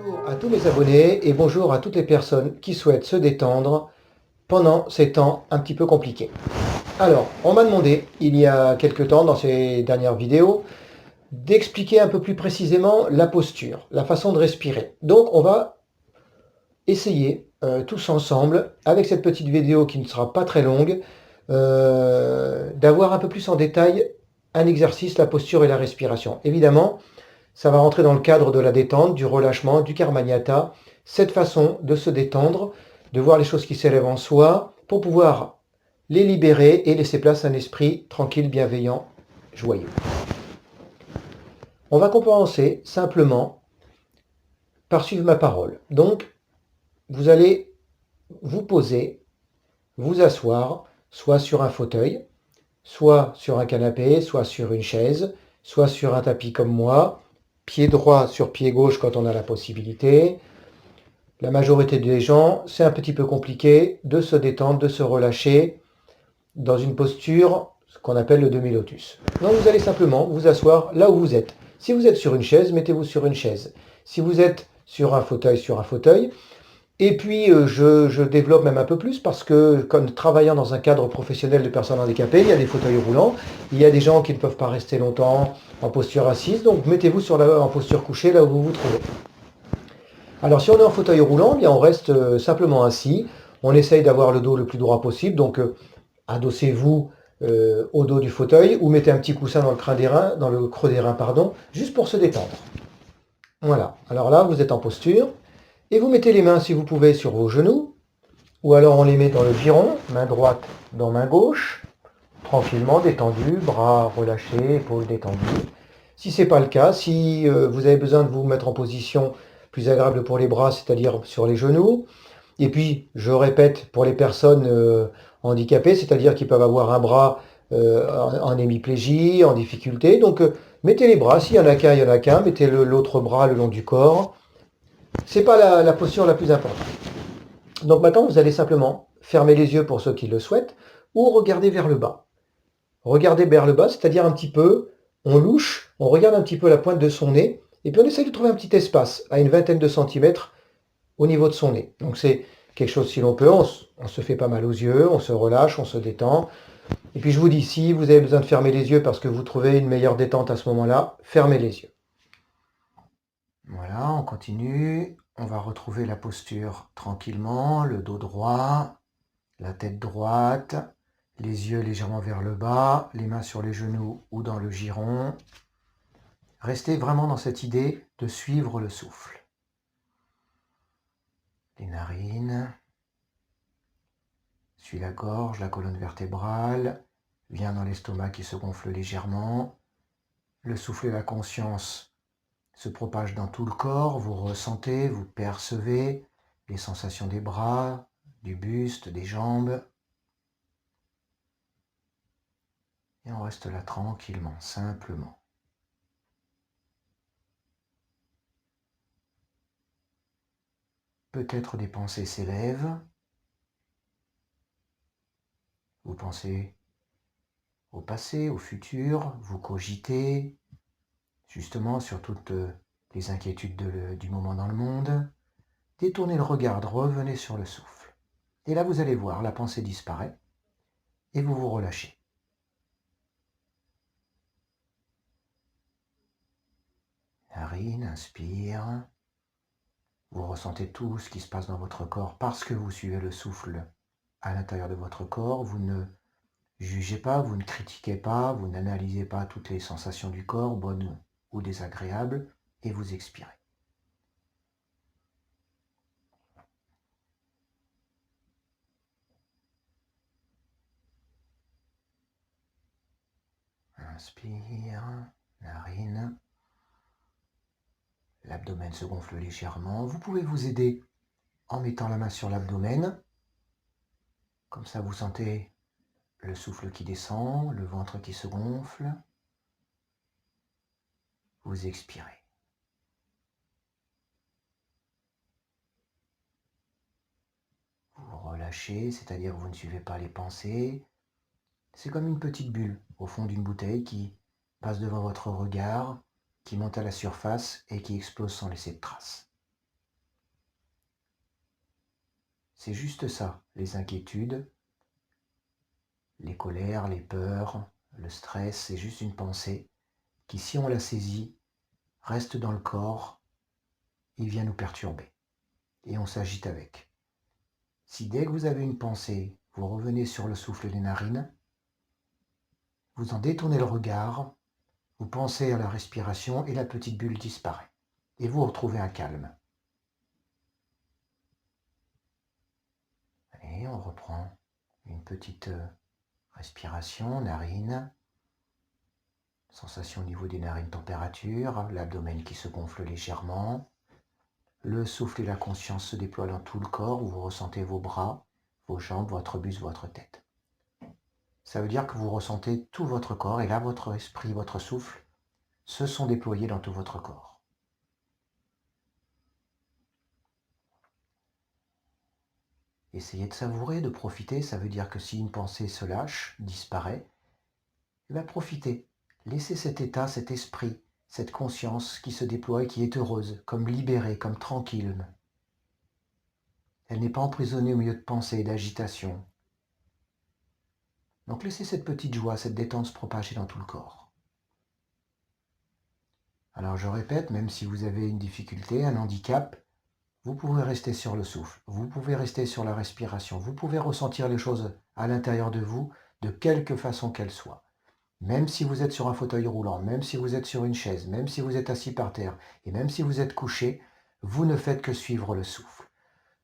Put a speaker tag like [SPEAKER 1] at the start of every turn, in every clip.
[SPEAKER 1] Bonjour à tous mes abonnés et bonjour à toutes les personnes qui souhaitent se détendre pendant ces temps un petit peu compliqués. Alors, on m'a demandé il y a quelques temps dans ces dernières vidéos d'expliquer un peu plus précisément la posture, la façon de respirer. Donc on va essayer tous ensemble, avec cette petite vidéo qui ne sera pas très longue, d'avoir un peu plus en détail un exercice, la posture et la respiration. Évidemment, ça va rentrer dans le cadre de la détente, du relâchement, du karmanyata, cette façon de se détendre, de voir les choses qui s'élèvent en soi, pour pouvoir les libérer et laisser place à un esprit tranquille, bienveillant, joyeux. On va commencer simplement par suivre ma parole. Donc, vous allez vous poser, vous asseoir, soit sur un fauteuil, soit sur un canapé, soit sur une chaise, soit sur un tapis comme moi, pied droit sur pied gauche quand on a la possibilité. La majorité des gens, c'est un petit peu compliqué de se détendre, de se relâcher dans une posture, ce qu'on appelle le demi-lotus. Donc vous allez simplement vous asseoir là où vous êtes. Si vous êtes sur une chaise, mettez-vous sur une chaise. Si vous êtes sur un fauteuil, sur un fauteuil. Et puis je développe même un peu plus parce que comme travaillant dans un cadre professionnel de personnes handicapées, il y a des fauteuils roulants, il y a des gens qui ne peuvent pas rester longtemps en posture assise, donc mettez-vous en posture couchée là où vous vous trouvez. Alors si on est en fauteuil roulant, eh bien on reste simplement assis, on essaye d'avoir le dos le plus droit possible, donc adossez-vous au dos du fauteuil ou mettez un petit coussin dans le creux des reins, pardon, juste pour se détendre. Voilà, alors là vous êtes en posture et vous mettez les mains si vous pouvez sur vos genoux, ou alors on les met dans le giron, main droite dans main gauche, tranquillement détendu, bras relâchés, épaules détendues. Si ce n'est pas le cas, si vous avez besoin de vous mettre en position plus agréable pour les bras, c'est-à-dire sur les genoux, et puis je répète pour les personnes handicapées, c'est-à-dire qui peuvent avoir un bras en hémiplégie, en difficulté, donc mettez les bras, s'il y en a qu'un, il y en a qu'un, mettez l'autre bras le long du corps. C'est pas la posture la plus importante. Donc maintenant, vous allez simplement fermer les yeux pour ceux qui le souhaitent, ou regarder vers le bas. Regarder vers le bas, c'est-à-dire un petit peu, on louche, on regarde un petit peu la pointe de son nez, et puis on essaye de trouver un petit espace, à une vingtaine de centimètres, au niveau de son nez. Donc c'est quelque chose, si l'on peut, on se fait pas mal aux yeux, on se relâche, on se détend. Et puis je vous dis, si vous avez besoin de fermer les yeux parce que vous trouvez une meilleure détente à ce moment-là, fermez les yeux. Voilà, on continue. On va retrouver la posture tranquillement, le dos droit, la tête droite, les yeux légèrement vers le bas, les mains sur les genoux ou dans le giron. Restez vraiment dans cette idée de suivre le souffle. Les narines, suit la gorge, la colonne vertébrale, vient dans l'estomac qui se gonfle légèrement. Le souffle et la conscience se propagent dans tout le corps, vous ressentez, vous percevez les sensations des bras, du buste, des jambes. Et on reste là tranquillement, simplement. Peut-être des pensées s'élèvent. Vous pensez au passé, au futur, vous cogitez justement sur toutes les inquiétudes du moment dans le monde. Détournez le regard, revenez sur le souffle. Et là, vous allez voir, la pensée disparaît et vous vous relâchez. Narine, inspire. Vous ressentez tout ce qui se passe dans votre corps parce que vous suivez le souffle à l'intérieur de votre corps. Vous ne jugez pas, vous ne critiquez pas, vous n'analysez pas toutes les sensations du corps, bonnes ou désagréables, et vous expirez. Inspire, narine. L'abdomen se gonfle légèrement. Vous pouvez vous aider en mettant la main sur l'abdomen. Comme ça, vous sentez le souffle qui descend, le ventre qui se gonfle. Vous expirez. Vous relâchez, c'est-à-dire que vous ne suivez pas les pensées. C'est comme une petite bulle au fond d'une bouteille qui passe devant votre regard, qui monte à la surface et qui explose sans laisser de traces. C'est juste ça, les inquiétudes, les colères, les peurs, le stress, c'est juste une pensée qui, si on la saisit, reste dans le corps et vient nous perturber. Et on s'agite avec. Si dès que vous avez une pensée, vous revenez sur le souffle des narines, vous en détournez le regard, vous pensez à la respiration et la petite bulle disparaît. Et vous retrouvez un calme. Allez, on reprend une petite respiration, narine, sensation au niveau des narines, température, l'abdomen qui se gonfle légèrement, le souffle et la conscience se déploient dans tout le corps où vous ressentez vos bras, vos jambes, votre buste, votre tête. Ça veut dire que vous ressentez tout votre corps et là votre esprit, votre souffle se sont déployés dans tout votre corps. Essayez de savourer, de profiter, ça veut dire que si une pensée se lâche, disparaît, eh bien profitez. Laissez cet état, cet esprit, cette conscience qui se déploie et qui est heureuse, comme libérée, comme tranquille. Elle n'est pas emprisonnée au milieu de pensées et d'agitation. Donc laissez cette petite joie, cette détente se propager dans tout le corps. Alors je répète, même si vous avez une difficulté, un handicap, vous pouvez rester sur le souffle, vous pouvez rester sur la respiration, vous pouvez ressentir les choses à l'intérieur de vous, de quelque façon qu'elles soient. Même si vous êtes sur un fauteuil roulant, même si vous êtes sur une chaise, même si vous êtes assis par terre, et même si vous êtes couché, vous ne faites que suivre le souffle.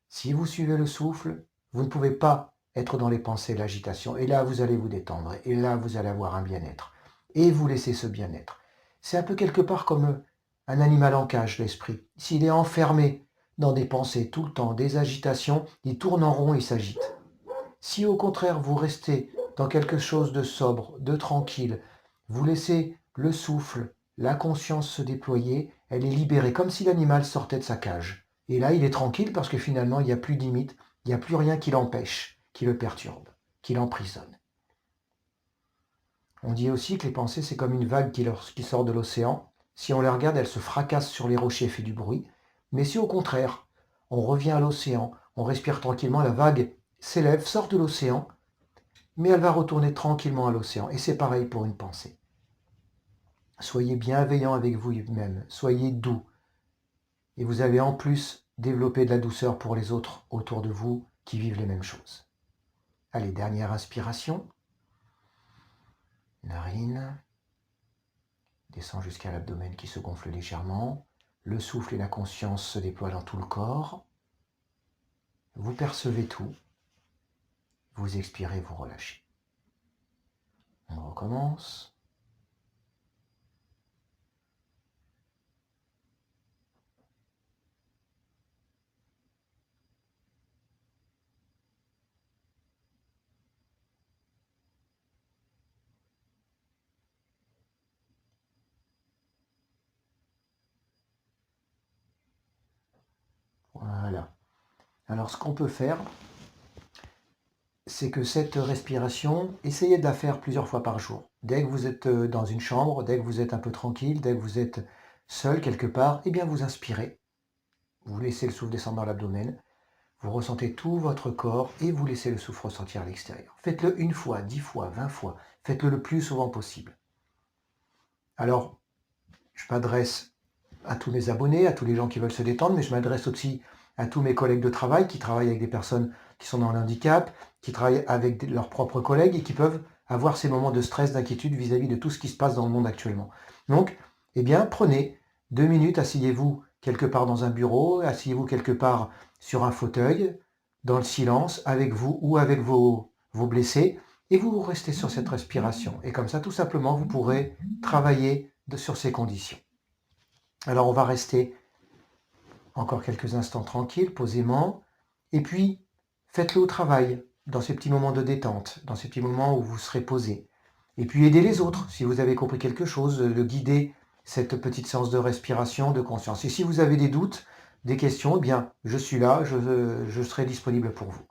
[SPEAKER 1] Si vous suivez le souffle, vous ne pouvez pas être dans les pensées et l'agitation, et là vous allez vous détendre, et là vous allez avoir un bien-être, et vous laissez ce bien-être. C'est un peu quelque part comme un animal en cage, l'esprit. S'il est enfermé dans des pensées tout le temps, des agitations, il tourne en rond et s'agite. Si au contraire vous restez dans quelque chose de sobre, de tranquille, vous laissez le souffle, la conscience se déployer, elle est libérée, comme si l'animal sortait de sa cage. Et là, il est tranquille parce que finalement, il n'y a plus de limite, il n'y a plus rien qui l'empêche, qui le perturbe, qui l'emprisonne. On dit aussi que les pensées, c'est comme une vague qui sort de l'océan. Si on la regarde, elle se fracasse sur les rochers et fait du bruit. Mais si au contraire, on revient à l'océan, on respire tranquillement, la vague s'élève, sort de l'océan, mais elle va retourner tranquillement à l'océan. Et c'est pareil pour une pensée. Soyez bienveillant avec vous-même, soyez doux. Et vous allez en plus développer de la douceur pour les autres autour de vous qui vivent les mêmes choses. Allez, dernière inspiration. Narine. Descend jusqu'à l'abdomen qui se gonfle légèrement. Le souffle et la conscience se déploient dans tout le corps. Vous percevez tout. Vous expirez, vous relâchez. On recommence. Voilà. Alors ce qu'on peut faire, c'est que cette respiration, essayez de la faire plusieurs fois par jour. Dès que vous êtes dans une chambre, dès que vous êtes un peu tranquille, dès que vous êtes seul quelque part, eh bien vous inspirez. Vous laissez le souffle descendre dans l'abdomen. Vous ressentez tout votre corps et vous laissez le souffle ressortir à l'extérieur. Faites-le 1 fois, 10 fois, 20 fois. Faites-le le plus souvent possible. Alors, je m'adresse à tous mes abonnés, à tous les gens qui veulent se détendre, mais je m'adresse aussi à tous mes collègues de travail qui travaillent avec des personnes qui sont dans le handicap, qui travaillent avec leurs propres collègues et qui peuvent avoir ces moments de stress, d'inquiétude vis-à-vis de tout ce qui se passe dans le monde actuellement. Donc, eh bien, prenez 2 minutes, asseyez-vous quelque part dans un bureau, asseyez-vous quelque part sur un fauteuil, dans le silence, avec vous ou avec vos blessés, et vous restez sur cette respiration. Et comme ça, tout simplement, vous pourrez travailler sur ces conditions. Alors, on va rester encore quelques instants tranquilles, posément, et puis faites-le au travail, dans ces petits moments de détente, dans ces petits moments où vous serez posé. Et puis aidez les autres, si vous avez compris quelque chose, de guider cette petite séance de respiration, de conscience. Et si vous avez des doutes, des questions, eh bien, je suis là, je serai disponible pour vous.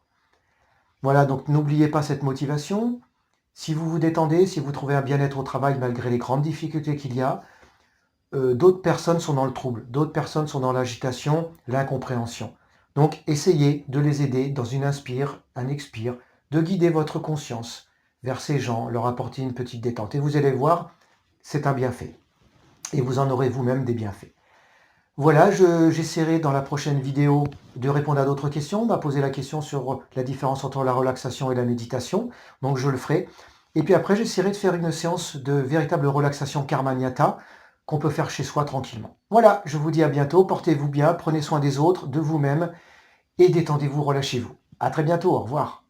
[SPEAKER 1] Voilà, donc n'oubliez pas cette motivation. Si vous vous détendez, si vous trouvez un bien-être au travail malgré les grandes difficultés qu'il y a, d'autres personnes sont dans le trouble, d'autres personnes sont dans l'agitation, l'incompréhension. Donc, essayez de les aider dans une inspire, un expire, de guider votre conscience vers ces gens, leur apporter une petite détente. Et vous allez voir, c'est un bienfait. Et vous en aurez vous-même des bienfaits. Voilà, j'essaierai dans la prochaine vidéo de répondre à d'autres questions. On m'a posé la question sur la différence entre la relaxation et la méditation, donc je le ferai. Et puis après, j'essaierai de faire une séance de véritable relaxation Karma-Niata qu'on peut faire chez soi tranquillement. Voilà, je vous dis à bientôt, portez-vous bien, prenez soin des autres, de vous-même, et détendez-vous, relâchez-vous. À très bientôt, au revoir.